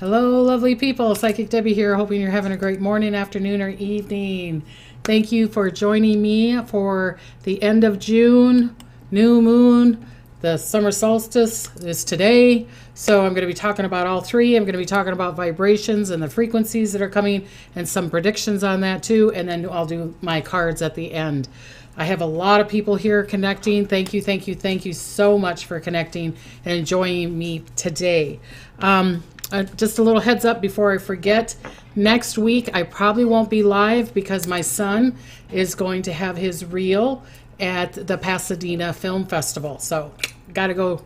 Hello, lovely people. Psychic Debbie here, hoping you're having a great morning, afternoon, or evening. Thank you for joining me for the end of June, new moon. The summer solstice is today, so I'm going to be talking about all three. I'm going to be talking about vibrations and the frequencies that are coming and some predictions on that too, and then I'll do my cards at the end. I have a lot of people here connecting. Thank you so much for connecting and joining me today. Just a little heads up before I forget. Next week, I probably won't be live because my son is going to have his reel at the Pasadena Film Festival. So, got to go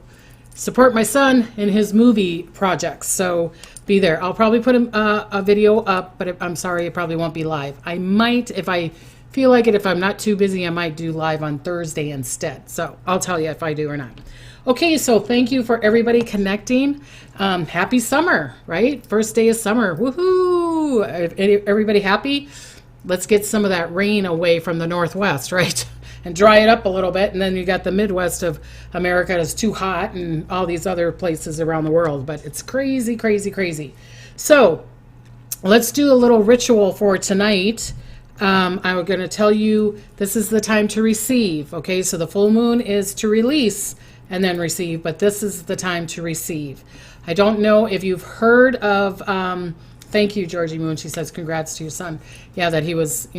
support my son in his movie projects. So, be there. I'll probably put a video up, but I'm sorry, it probably won't be live. I might, if I feel like it, if I'm not too busy, I might do live on Thursday instead. So, I'll tell you if I do or not. Okay, so thank you for everybody connecting. Happy summer, right? First day of summer. Woohoo! Everybody happy? Let's get some of that rain away from the Northwest, right? And dry it up a little bit. And then you got the Midwest of America that's too hot and all these other places around the world. But it's crazy, crazy, crazy. So let's do a little ritual for tonight. I'm going to tell you this is the time to receive. Okay, so the full moon is to release and then receive, but this is the time to receive. I don't know if you've heard of, thank you, Georgie Moon. She says, congrats to your son. Yeah, that he was,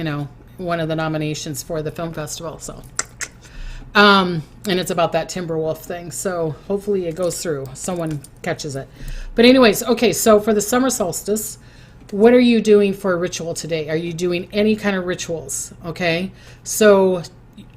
one of the nominations for the film festival. So, and it's about that Timberwolf thing. So hopefully it goes through. Someone catches it. But anyways, okay, so for the summer solstice, what are you doing for a ritual today? Are you doing any kind of rituals? Okay, so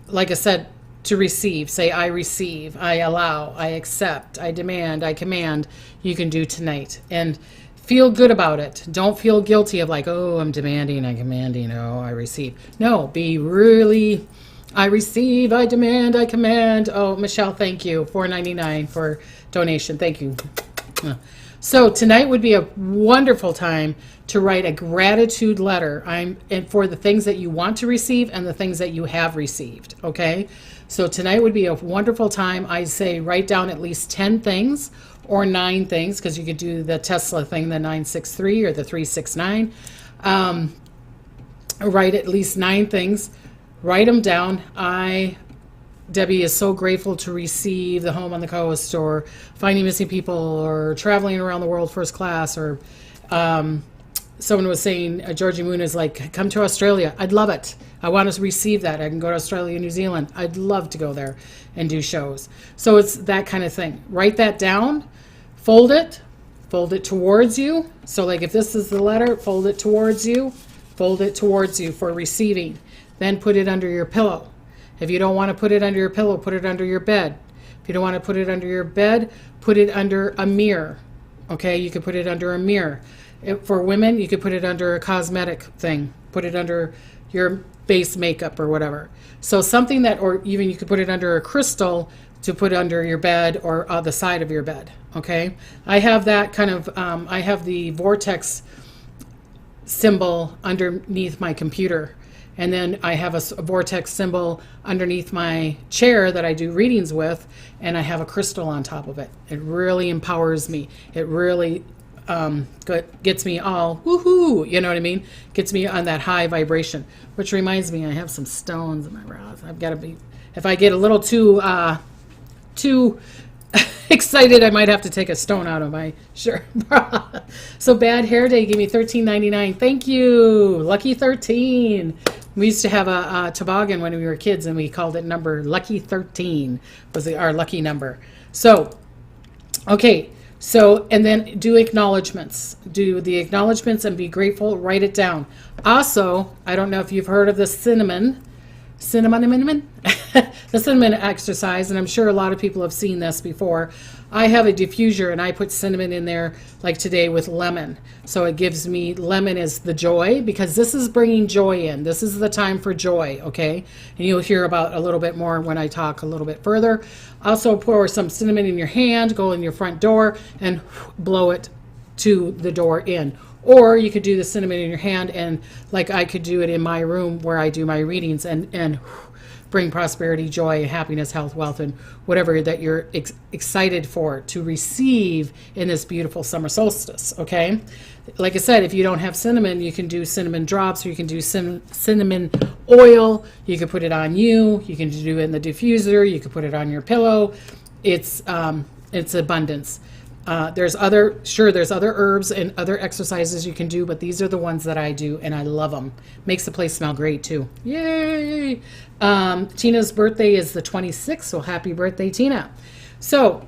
like I said, to receive, say I receive, I allow, I accept, I demand, I command, you can do tonight. And feel good about it. Don't feel guilty of like, oh, I'm demanding, I'm commanding, oh, I receive. No, be really, I receive, I demand, I command. Oh, Michelle, thank you. $4.99 for donation. Thank you. So tonight would be a wonderful time to write a gratitude letter and for the things that you want to receive and the things that you have received, okay? So tonight would be a wonderful time. I say write down at least 10 things or 9 things, because you could do the Tesla thing, the 963 or the 369. Write at least 9 things. Write them down. Debbie is so grateful to receive the Home on the Coast or Finding Missing People or Traveling Around the World First Class, or someone was saying Georgie Moon is like, come to Australia. I'd love it. I want to receive that. I can go to Australia, New Zealand. I'd love to go there and do shows. So it's that kind of thing. Write that down, fold it towards you. So like if this is the letter, fold it towards you for receiving. Then put it under your pillow. If you don't want to put it under your pillow, put it under your bed. If you don't want to put it under your bed, put it under a mirror. Okay, you could put it under a mirror. For women, you could put it under a cosmetic thing. Put it under your base makeup or whatever. So something that, or even you could put it under a crystal to put under your bed or the side of your bed. Okay, I have that kind of, I have the vortex symbol underneath my computer. And then I have a vortex symbol underneath my chair that I do readings with, and I have a crystal on top of it. It really empowers me. It really gets me all woohoo, you know what I mean? Gets me on that high vibration. Which reminds me, I have some stones in my brows. I've got to be, if I get a little too excited, I might have to take a stone out of my shirt. So Bad Hair Day gave me $13.99. Thank you, Lucky 13. We used to have a toboggan when we were kids, and we called it number Lucky 13 was our lucky number. So, okay. So, and then do acknowledgments. Do the acknowledgments and be grateful. Write it down. Also, I don't know if you've heard of the cinnamon the cinnamon exercise, and I'm sure a lot of people have seen this before. I have a diffuser and I put cinnamon in there like today with lemon. So it gives me, lemon is the joy, because this is bringing joy in. This is the time for joy, okay? And you'll hear about a little bit more when I talk a little bit further. Also pour some cinnamon in your hand, go in your front door and blow it to the door in. Or you could do the cinnamon in your hand, and like I could do it in my room where I do my readings, and bring prosperity, joy, happiness, health, wealth, and whatever that you're excited for to receive in this beautiful summer solstice, okay? Like I said, if you don't have cinnamon, you can do cinnamon drops, or you can do cinnamon oil. You can put it on you. You can do it in the diffuser. You can put it on your pillow. It's abundance. There's other herbs and other exercises you can do, but these are the ones that I do, and I love them. Makes the place smell great too. Yay! Tina's birthday is the 26th, so happy birthday, Tina. So,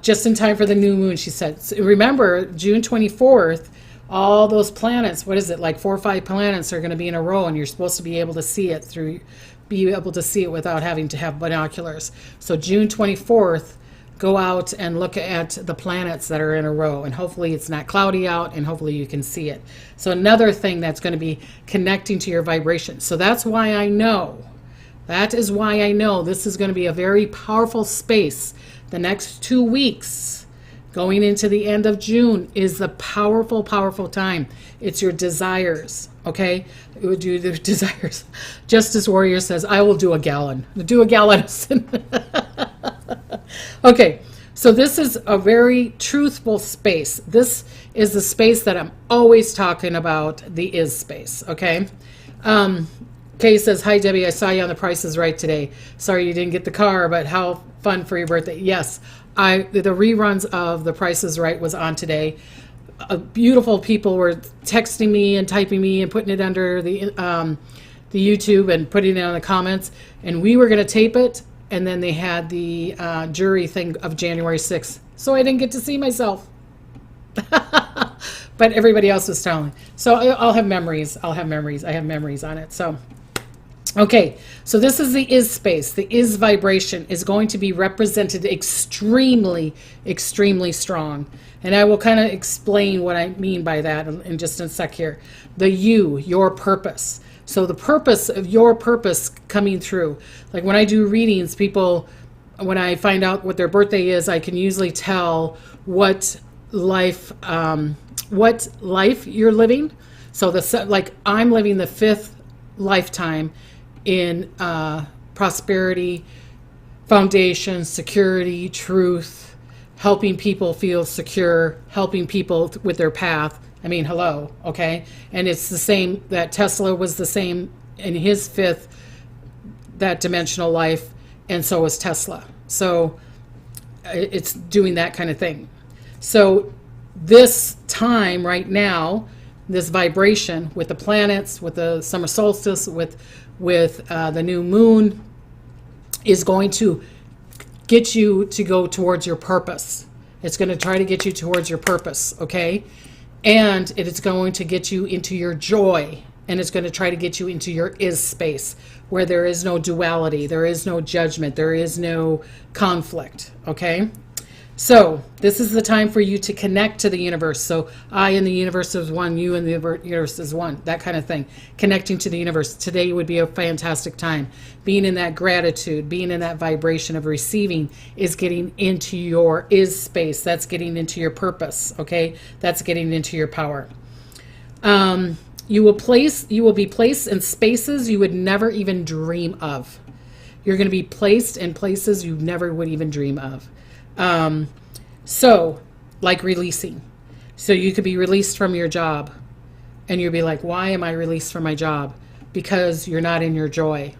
just in time for the new moon, she said. So remember, June 24th, all those planets, what is it, like 4 or 5 planets are going to be in a row, and you're supposed to be able to see it without having to have binoculars. So June 24th, go out and look at the planets that are in a row, and hopefully it's not cloudy out, and hopefully you can see it. So another thing that's going to be connecting to your vibration. So that is why I know this is going to be a very powerful space. The next 2 weeks going into the end of June is the powerful, powerful time. It's your desires, okay? It would do the desires. Justice Warrior says, I will do a gallon. Do a gallon of cinnamon. Okay, so this is a very truthful space. This is the space that I'm always talking about, the is space, okay? Kay says, hi, Debbie. I saw you on The Price is Right today. Sorry you didn't get the car, but how fun for your birthday. Yes, the reruns of The Price is Right was on today. Beautiful people were texting me and typing me and putting it under the YouTube and putting it on the comments. And we were going to tape it, and then they had the jury thing of January 6th. So I didn't get to see myself. But everybody else was telling. So I'll have memories. I have memories on it. So, okay. So this is the is space. The is vibration is going to be represented extremely, extremely strong. And I will kind of explain what I mean by that in just a sec here. The you, your purpose. So the purpose of your purpose coming through. Like when I do readings, people, when I find out what their birthday is, I can usually tell what life you're living. So like I'm living the 5th lifetime in prosperity, foundation, security, truth, helping people feel secure, helping people with their path. I mean, hello, okay? And it's the same, that Tesla was the same in his 5th, that dimensional life, and so was Tesla. So it's doing that kind of thing. So this time right now, this vibration with the planets, with the summer solstice, with the new moon, is going to get you to go towards your purpose. It's going to try to get you towards your purpose, okay? And it is going to get you into your joy, and it's going to try to get you into your is space, where there is no duality, there is no judgment, there is no conflict, okay? So this is the time for you to connect to the universe. So I in the universe is one, you in the universe is one, that kind of thing. Connecting to the universe. Today would be a fantastic time. Being in that gratitude, being in that vibration of receiving is getting into your is space. That's getting into your purpose, okay? That's getting into your power. You will be placed in spaces you would never even dream of. You're going to be placed in places you never would even dream of. So like releasing. So you could be released from your job, and you'll be like, why am I released from my job? Because you're not in your joy.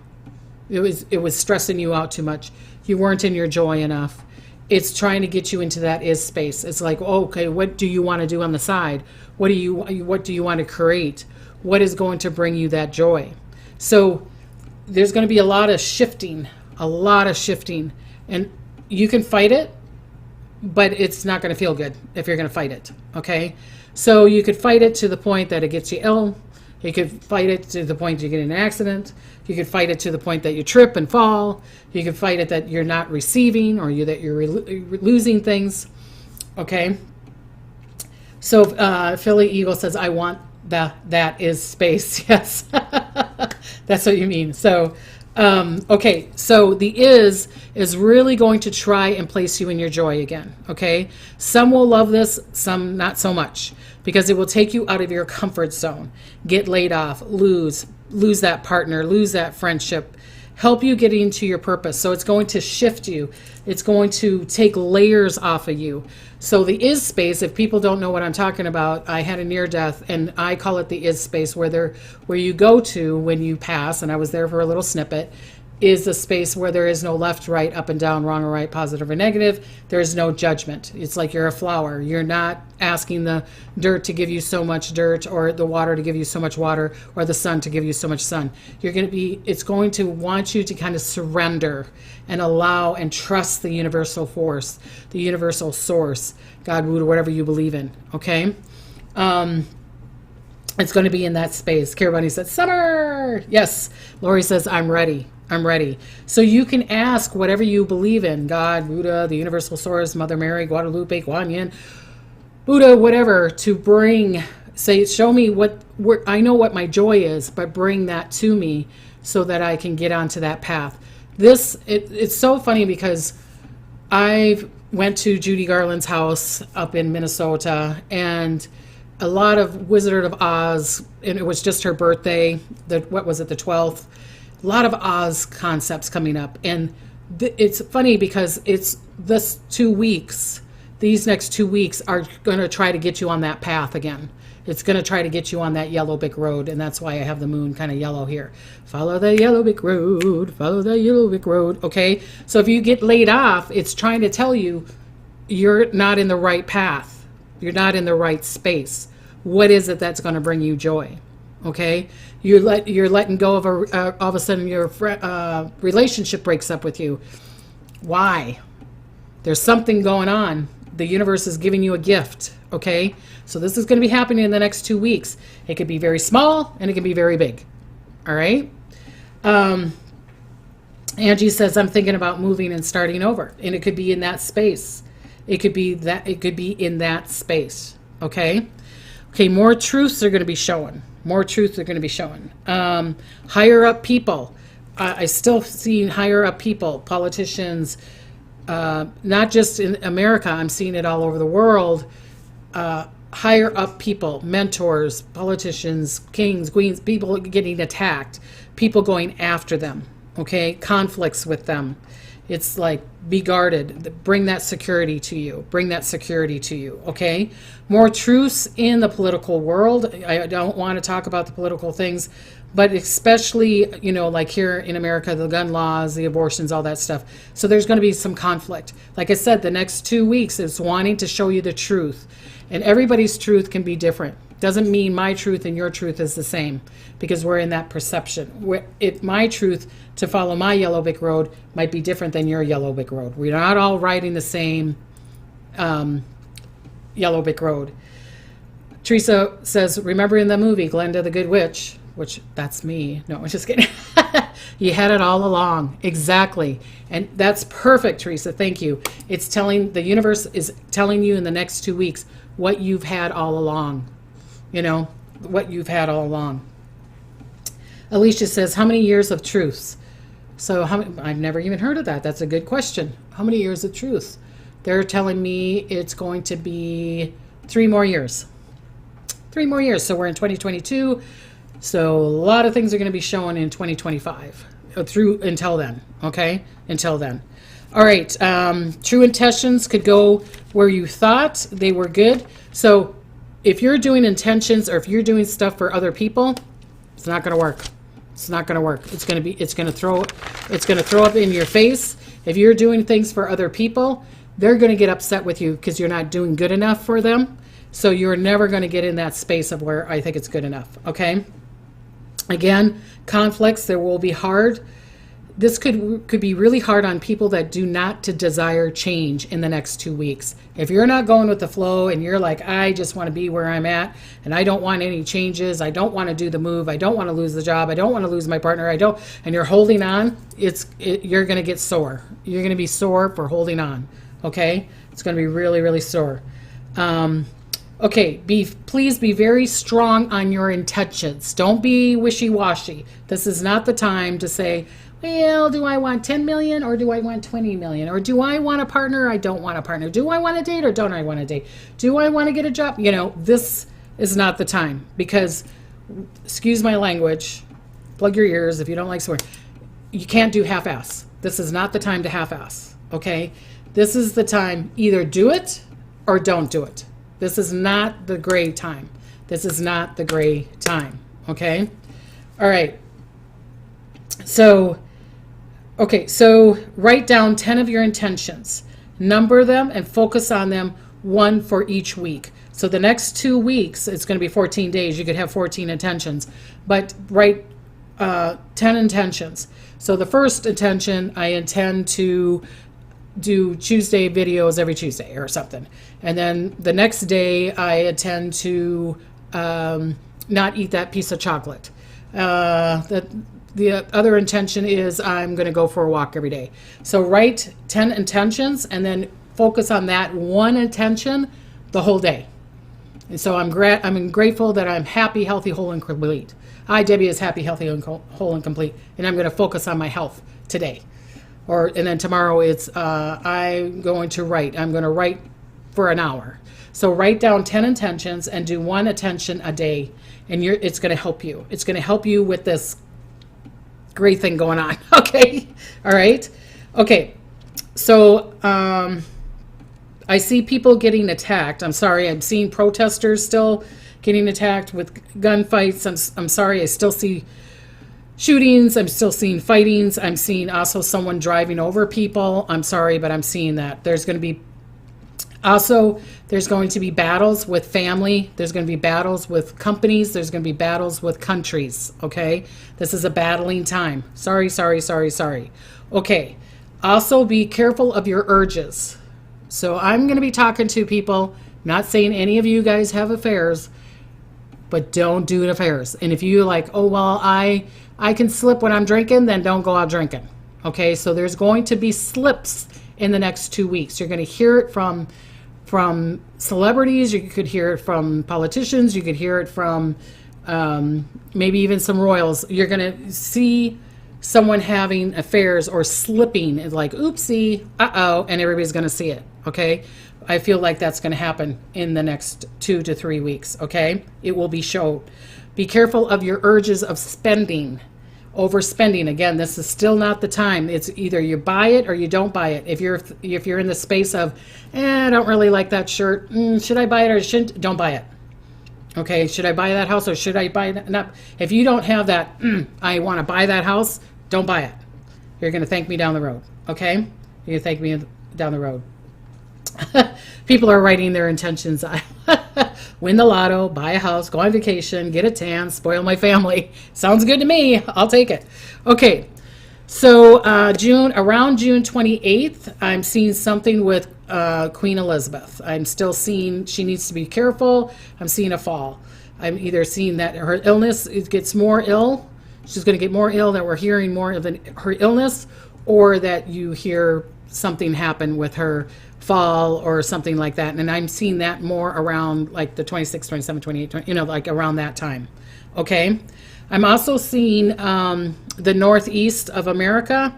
It was stressing you out too much. You weren't in your joy enough. It's trying to get you into that is space. It's like, oh, okay, what do you want to do on the side? What do you want to create? What is going to bring you that joy? So there's going to be a lot of shifting, and you can fight it, but it's not going to feel good if you're going to fight it, okay? So you could fight it to the point that it gets you ill. You could fight it to the point you get in an accident. You could fight it to the point that you trip and fall. You could fight it that you're not receiving, or that you're losing things, okay? So Philly Eagle says, I want that is space. Yes, that's what you mean. So Okay, so the is really going to try and place you in your joy again. Okay, some will love this, some not so much, because it will take you out of your comfort zone, get laid off, lose that partner, lose that friendship, help you get into your purpose. So it's going to shift you. It's going to take layers off of you. So the is space, if people don't know what I'm talking about, I had a near death, and I call it the is space, where you go to when you pass, and I was there for a little snippet, is a space where there is no left, right, up and down, wrong or right, positive or negative. There is no judgment. It's like you're a flower. You're not asking the dirt to give you so much dirt, or the water to give you so much water, or the sun to give you so much sun. It's going to want you to kind of surrender and allow and trust the universal force, the universal source, God, Buddha, whatever you believe in. Okay. It's going to be in that space. Kara Bunny said, summer. Yes. Lori says, I'm ready. I'm ready. So you can ask whatever you believe in, God, Buddha, the universal source, Mother Mary, Guadalupe, Guan Yin, Buddha, whatever, to bring, say, show me I know what my joy is, but bring that to me so that I can get onto that path. It's so funny because I went to Judy Garland's house up in Minnesota, and a lot of Wizard of Oz, and it was just her birthday, the 12th. A lot of Oz concepts coming up, and it's funny because it's these next 2 weeks are going to try to get you on that path again. It's going to try to get you on that yellow brick road, and that's why I have the moon kind of yellow here. Follow the yellow brick road, follow the yellow brick road, okay? So if you get laid off, it's trying to tell you you're not in the right path. You're not in the right space. What is it that's going to bring you joy? Okay, you're letting go of all of a sudden your relationship breaks up with you. Why? There's something going on. The universe is giving you a gift. Okay, so this is going to be happening in the next 2 weeks. It could be very small and it can be very big. All right. Angie says, I'm thinking about moving and starting over, and it could be in that space. It could be in that space. Okay. Okay, more truths are going to be shown. More truths are going to be shown. Higher up people. I still see higher up people, politicians, not just in America. I'm seeing it all over the world. Higher up people, mentors, politicians, kings, queens, people getting attacked, people going after them. Okay, conflicts with them. It's like, be guarded. Bring that security to you. Bring that security to you, okay? More truths in the political world. I don't want to talk about the political things, but especially, like here in America, the gun laws, the abortions, all that stuff. So there's going to be some conflict. Like I said, the next 2 weeks is wanting to show you the truth. And everybody's truth can be different. Doesn't mean my truth and your truth is the same, because we're in that perception. My truth to follow my yellow brick road might be different than your yellow brick road. We're not all riding the same yellow brick road. Teresa says, remember in the movie Glenda the Good Witch, which that's me. No, I'm just kidding. You had it all along. Exactly. And that's perfect, Teresa. Thank you. The universe is telling you in the next 2 weeks what you've had all along. What you've had all along. Alicia says, how many years of truths? So I've never even heard of that. That's a good question. How many years of truth? They're telling me it's going to be 3 more years. 3 more years. So we're in 2022. So a lot of things are going to be shown in 2025 until then. Okay? Until then. All right. True intentions could go where you thought they were good. So if you're doing intentions, or if you're doing stuff for other people, it's not going to work. It's not going to work. It's going to throw up in your face. If you're doing things for other people, they're going to get upset with you because you're not doing good enough for them. So you're never going to get in that space of where I think it's good enough. Okay. Again, conflicts, there will be hard. This could be really hard on people that do not to desire change in the next 2 weeks. If you're not going with the flow and you're like, I just want to be where I'm at and I don't want any changes, I don't want to do the move, I don't want to lose the job, I don't want to lose my partner, and you're holding on, you're going to get sore. You're going to be sore for holding on, okay? It's going to be really, really sore. Okay, please be very strong on your intentions. Don't be wishy-washy. This is not the time to say, well, do I want 10 million or do I want 20 million? Or do I want a partner or I don't want a partner? Do I want to date or don't I want to date? Do I want to get a job? You know, this is not the time because, excuse my language, plug your ears if you don't like swearing. You can't do half-ass. This is not the time to half-ass, okay? This is the time, either do it or don't do it. This is not the gray time. This is not the gray time, okay? All right. So, okay, so write down 10 of your intentions. Number them and focus on them, one for each week. So the next 2 weeks, it's going to be 14 days. You could have 14 intentions, but write 10 intentions. So the first intention, I intend to do Tuesday videos every Tuesday or something. And then the next day, I intend to not eat that piece of chocolate. The other intention is I'm going to go for a walk every day. So write 10 intentions and then focus on that one intention the whole day. And so I'm grateful that I'm happy, healthy, whole, and complete. I, Debbie, is happy, healthy, and whole, and complete. And I'm going to focus on my health today. And then tomorrow it's I'm going to write. I'm going to write for an hour. So write down 10 intentions and do one intention a day. And it's going to help you. It's going to help you with this great thing going on. Okay. All right. Okay. So I see people getting attacked. I'm sorry. I'm seeing protesters still getting attacked with gunfights. I'm sorry. I still see shootings. I'm still seeing fightings. I'm seeing also someone driving over people. I'm sorry, but I'm seeing that. There's going to be battles with family. There's going to be battles with companies. There's going to be battles with countries. Okay. This is a battling time. Sorry. Okay. Also be careful of your urges. So I'm going to be talking to people, not saying any of you guys have affairs, but don't do affairs. And if you like, oh, well, I can slip when I'm drinking, then don't go out drinking. Okay. So there's going to be slips in the next 2 weeks. You're going to hear it from celebrities. You could hear it from politicians. You could hear it from maybe even some royals. You're going to see someone having affairs or slipping. It's like, oopsie, uh-oh, and everybody's going to see it, okay? I feel like that's going to happen in the next 2 to 3 weeks, okay? It will be showed. Be careful of your urges of spending. Overspending. Again, this is still not the time. It's either you buy it or you don't buy it. If you're in the space of, I don't really like that shirt. Should I buy it or shouldn't? Don't buy it. Okay. Should I buy that house or should I buy that? Not. If you don't have that, I want to buy that house. Don't buy it. You're going to thank me down the road. Okay. You're going to thank me down the road. People are writing their intentions. Win the lotto, buy a house, go on vacation, get a tan, spoil my family. Sounds good to me. I'll take it. Okay. So around June 28th, I'm seeing something with Queen Elizabeth. I'm still seeing she needs to be careful. I'm seeing a fall. I'm either seeing that her illness gets more ill. She's going to get more ill, that we're hearing more of her illness, or that you hear something happen with her fall or something like that. And I'm seeing that more around like the 26, 27, 28, 20, like around that time. Okay. I'm also seeing the northeast of America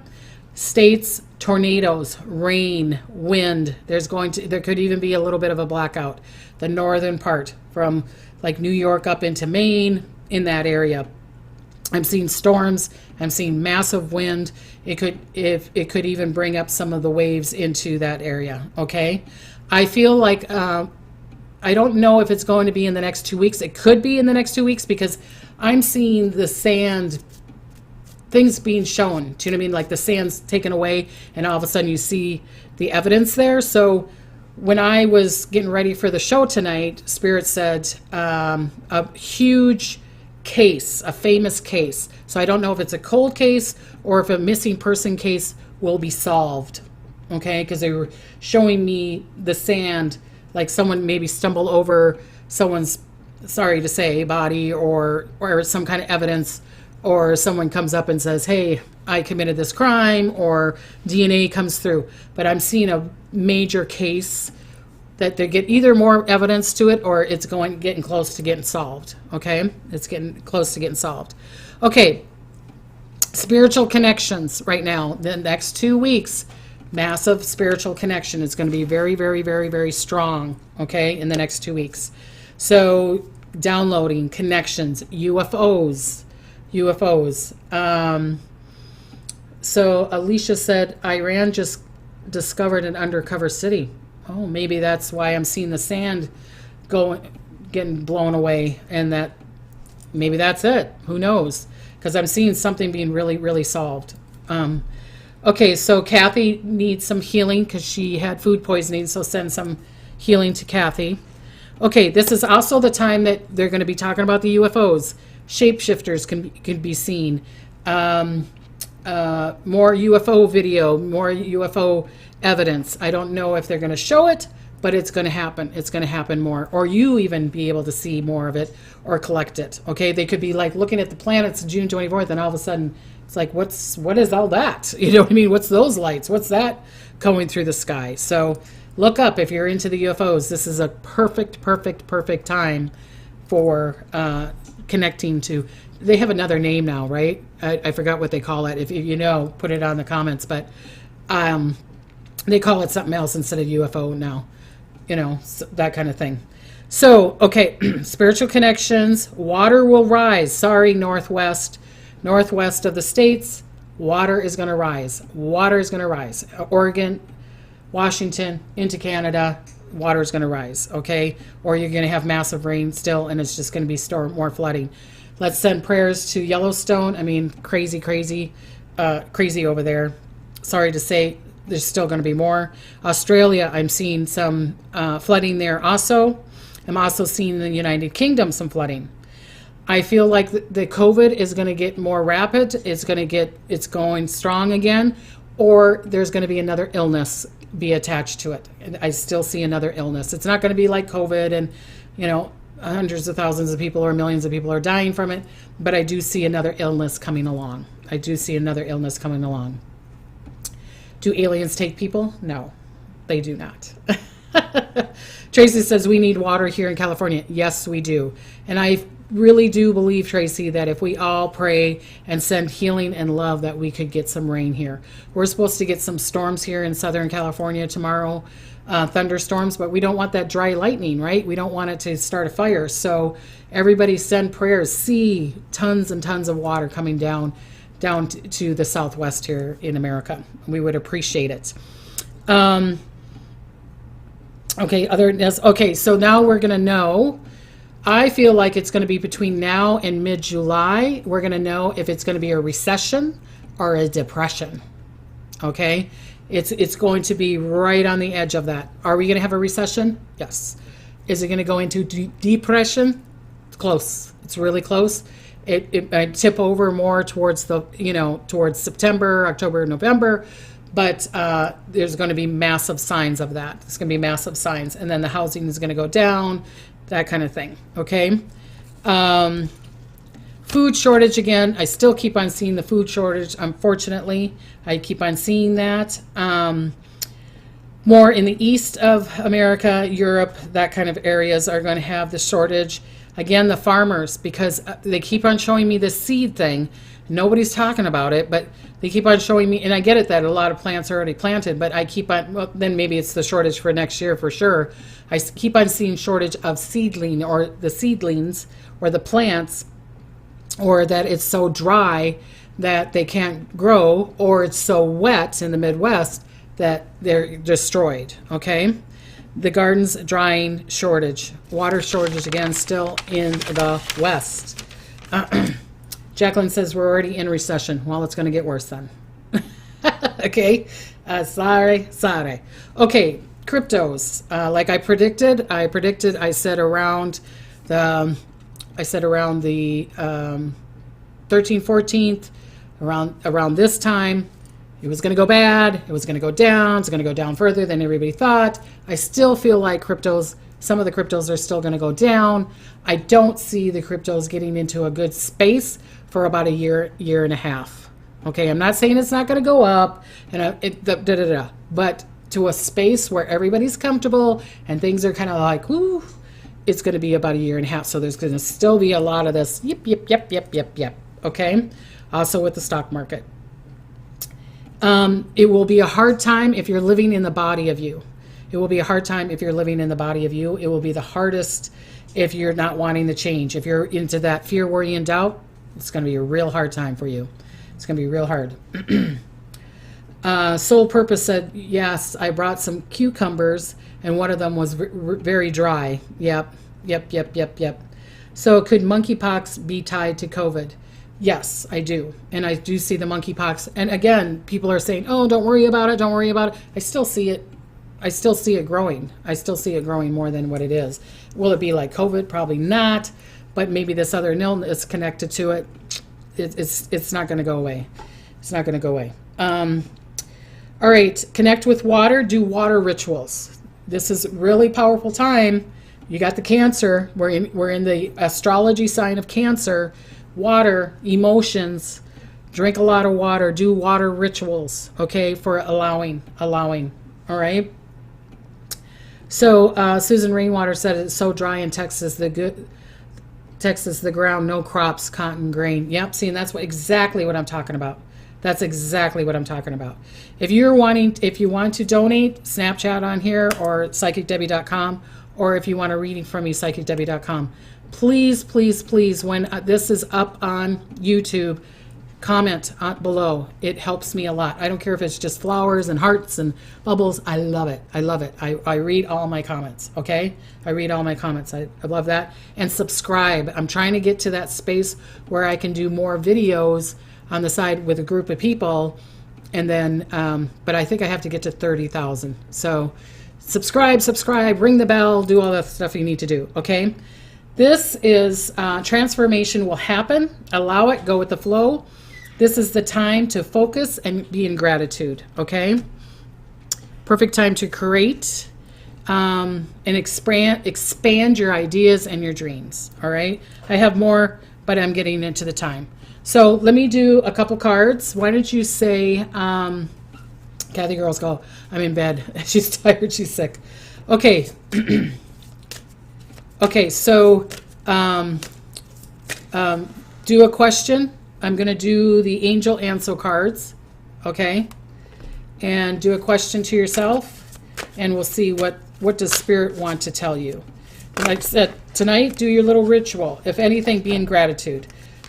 states, tornadoes, rain, wind. There could even be a little bit of a blackout. The northern part from like New York up into Maine, in that area. I'm seeing storms. I'm seeing massive wind. It could even bring up some of the waves into that area. Okay. I feel like, I don't know if it's going to be in the next 2 weeks. It could be in the next 2 weeks because I'm seeing the sand, things being shown. Do you know what I mean? Like the sand's taken away and all of a sudden you see the evidence there. So when I was getting ready for the show tonight, Spirit said, a huge case, a famous case. So I don't know if it's a cold case or if a missing person case will be solved. Okay, because they were showing me the sand, like someone maybe stumbled over someone's, sorry to say, body or some kind of evidence, or someone comes up and says, hey, I committed this crime, or DNA comes through. But I'm seeing a major case that they get either more evidence to it or it's getting close to getting solved. Okay, it's getting close to getting solved. Okay, spiritual connections right now. The next 2 weeks, massive spiritual connection is going to be very, very, very, very strong. Okay, in the next 2 weeks. So downloading connections, UFOs. So Alicia said Iran just discovered an undercover city. Oh, maybe that's why I'm seeing the sand getting blown away, and that maybe that's it. Who knows? Because I'm seeing something being really, really solved. Okay, so Kathy needs some healing because she had food poisoning, so send some healing to Kathy. Okay, this is also the time that they're going to be talking about the UFOs. Shapeshifters can be seen. More UFO video, more UFO evidence. I don't know if they're going to show it, but it's going to happen. It's going to happen more. Or you even be able to see more of it or collect it. Okay, they could be like looking at the planets June 24th and all of a sudden it's like, what is all that? You know what I mean? What's those lights? What's that going through the sky? So look up if you're into the UFOs. This is a perfect time for connecting to. They have another name now, right? I forgot what they call it. If you know, put it on the comments. But they call it something else instead of UFO now. You know, that kind of thing. So, okay, spiritual connections. Water will rise. Sorry, northwest of the states. Water is going to rise. Water is going to rise. Oregon, Washington, into Canada. Water is going to rise. Okay, or you're going to have massive rain still, and it's just going to be more flooding. Let's send prayers to Yellowstone. I mean, crazy over there. Sorry to say, there's still going to be more. Australia, I'm seeing some flooding there also. I'm also seeing in the United Kingdom some flooding. I feel like the COVID is going to get more rapid. It's going strong again, or there's going to be another illness be attached to it. And I still see another illness. It's not going to be like COVID and, you know, hundreds of thousands of people or millions of people are dying from it, but I do see another illness coming along. Do aliens take people? No, they do not. Tracy says we need water here in California. Yes, we do. And I really do believe, Tracy, that if we all pray and send healing and love, that we could get some rain here. We're supposed to get some storms here in Southern California tomorrow, thunderstorms, but we don't want that dry lightning, right? We don't want it to start a fire. So everybody send prayers. See tons and tons of water coming down to the Southwest here in America. We would appreciate it. Okay, so now we're going to know. I feel like it's going to be between now and mid-July. We're going to know if it's going to be a recession or a depression. Okay? It's going to be right on the edge of that. Are we going to have a recession? Yes. Is it going to go into depression? It's close. It's really close. It might tip over more towards towards September, October, November, but there's going to be massive signs of that. It's going to be massive signs, and then the housing is going to go down, that kind of thing. Okay. Food shortage again. I still keep on seeing the food shortage. Unfortunately, I keep on seeing that. More in the east of America, Europe, that kind of areas are going to have the shortage. Again, the farmers, because they keep on showing me this seed thing. Nobody's talking about it, but they keep on showing me, and I get it that a lot of plants are already planted, but I keep on, well, then maybe it's the shortage for next year for sure. I keep on seeing shortage of seedling, or the seedlings, or the plants, or that it's so dry that they can't grow, or it's so wet in the Midwest that they're destroyed, okay? The gardens drying shortage. Water shortage again, still in the West. Jacqueline says we're already in recession. Well, it's going to get worse then. Okay. Sorry. Okay. Cryptos. Like I predicted. I said around the 13th, 14th, around this time, it was going to go bad. It was going to go down. It's going to go down further than everybody thought. I still feel like some of the cryptos are still going to go down. I don't see the cryptos getting into a good space for about a year and a half. Okay, I'm not saying it's not going to go up, but to a space where everybody's comfortable and things are kind of like, ooh, it's going to be about a year and a half. So there's going to still be a lot of this, yep. Okay. Also with the stock market. It will be a hard time if you're living in the body of you. It will be a hard time if you're living in the body of you. It will be the hardest if you're not wanting to change. If you're into that fear, worry, and doubt, it's going to be a real hard time for you. It's going to be real hard. Soul Purpose said, yes, I brought some cucumbers, and one of them was very dry. Yep. So could monkeypox be tied to COVID? Yes, I do. And I do see the monkeypox. And again, people are saying, oh, don't worry about it. I still see it. I still see it growing. I still see it growing more than what it is. Will it be like COVID? Probably not. But maybe this other illness connected to it. It's not going to go away. It's not going to go away. All right. Connect with water. Do water rituals. This is a really powerful time. You got the Cancer. We're in the astrology sign of Cancer. Water, emotions. Drink a lot of water. Do water rituals. Okay, for allowing. All right. So Susan Rainwater said it's so dry in Texas. The ground, no crops, cotton, grain. Yep. See, and that's exactly what I'm talking about. That's exactly what I'm talking about. If you want to donate, Snapchat on here or psychicdebbie.com, or if you want a reading from me, psychicdebbie.com. Please, when this is up on YouTube, comment below. It helps me a lot. I don't care if it's just flowers and hearts and bubbles. I love it. I read all my comments, okay? I read all my comments. I love that. And subscribe. I'm trying to get to that space where I can do more videos on the side with a group of people. And then, but I think I have to get to 30,000. So subscribe, ring the bell, do all the stuff you need to do, okay? This is transformation will happen. Allow it, go with the flow. This is the time to focus and be in gratitude, okay? Perfect time to create and expand your ideas and your dreams, all right? I have more, but I'm getting into the time. So let me do a couple cards. Why don't you say, Kathy Girls go, I'm in bed. She's tired, she's sick. Okay. Okay, so do a question. I'm going to do the Angel Answer cards, okay? And do a question to yourself, and we'll see what does Spirit want to tell you. Like I said, tonight, do your little ritual. If anything, be in gratitude.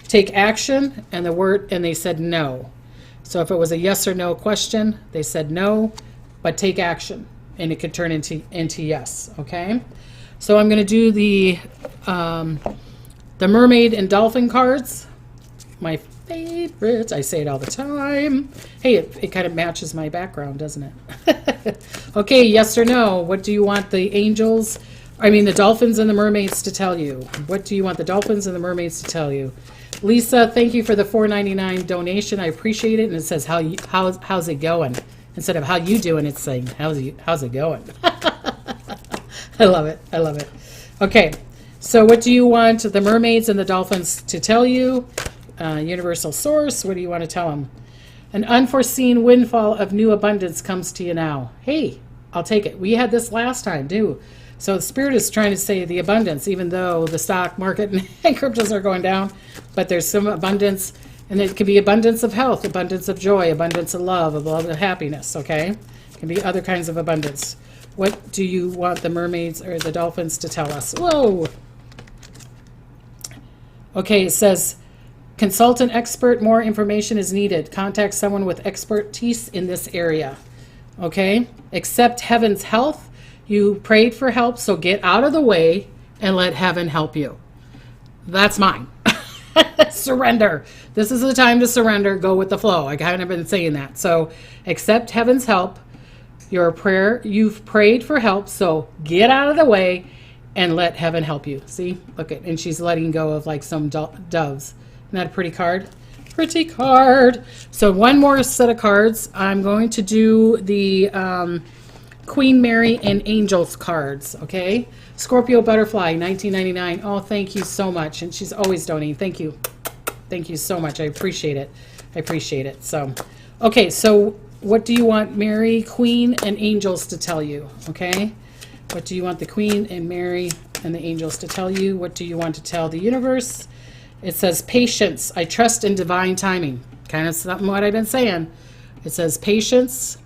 Take action, and they said no. So if it was a yes or no question, they said no, but take action, and it could turn into yes, okay? So I'm going to do the mermaid and dolphin cards. My favorite. I say it all the time. Hey, it kind of matches my background, doesn't it? Okay, yes or no. What do you want the dolphins and the mermaids to tell you? What do you want the dolphins and the mermaids to tell you? Lisa, thank you for the $4.99 donation. I appreciate it. And it says, how's it going? Instead of how you doing, it's saying, how's it going? I love it. Okay, so what do you want the mermaids and the dolphins to tell you? Universal source, what do you want to tell them? An unforeseen windfall of new abundance comes to you now. Hey, I'll take it. We had this last time, too. So the Spirit is trying to say the abundance, even though the stock market and cryptos are going down, but there's some abundance, and it could be abundance of health, abundance of joy, abundance of love, of happiness, okay? It can be other kinds of abundance. What do you want the mermaids or the dolphins to tell us? Whoa! Okay, it says, consult an expert. More information is needed. Contact someone with expertise in this area. Okay? Accept heaven's help. You prayed for help, so get out of the way and let heaven help you. That's mine. Surrender. This is the time to surrender. Go with the flow. I kind of been saying that. So accept heaven's help. Your prayer, you've prayed for help, so get out of the way and let heaven help you. See? Look at, and she's letting go of like some doves. Isn't that a pretty card? Pretty card. So one more set of cards. I'm going to do the Queen Mary and Angels cards, okay? Scorpio Butterfly, 1999. Oh, thank you so much. And she's always donating. Thank you. Thank you so much. I appreciate it. So, okay, so what do you want Mary, Queen, and angels to tell you? Okay? What do you want the Queen and Mary and the angels to tell you? What do you want to tell the universe? It says patience. I trust in divine timing. Kind of something what I've been saying. It says patience.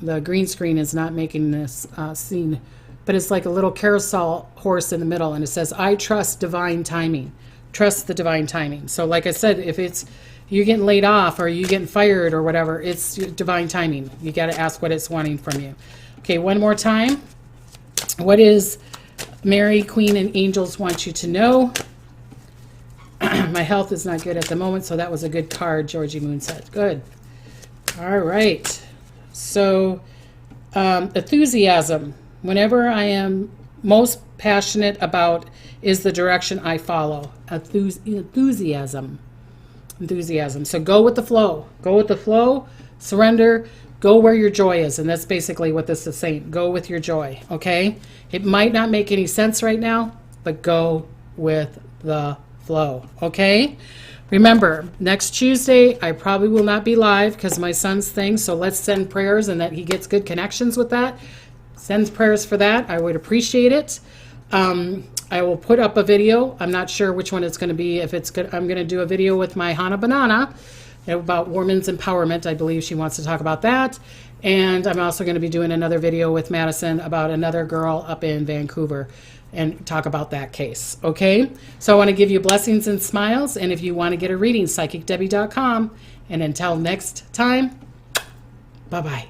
The green screen is not making this scene, but it's like a little carousel horse in the middle, and it says, I trust divine timing. Trust the divine timing. So like I said, if it's you getting laid off or you getting fired or whatever, it's divine timing. You got to ask what it's wanting from you. Okay, one more time. What is Mary, Queen, and angels want you to know? My health is not good at the moment, so that was a good card, Georgie Moon said. Good. All right. So, enthusiasm. Whenever I am most passionate about is the direction I follow. Enthusiasm. Enthusiasm. So go with the flow. Go with the flow. Surrender. Go where your joy is. And that's basically what this is saying. Go with your joy. Okay? It might not make any sense right now, but go with the flow. Okay? Remember, next Tuesday, I probably will not be live because my son's thing. So let's send prayers and that he gets good connections with that. Send prayers for that. I would appreciate it. I will put up a video. I'm not sure which one it's going to be. If it's good, I'm going to do a video with my Hana Banana about women's empowerment. I believe she wants to talk about that. And I'm also going to be doing another video with Madison about another girl up in Vancouver and talk about that case. Okay? So I want to give you blessings and smiles. And if you want to get a reading, psychicdebbie.com. And until next time, bye-bye.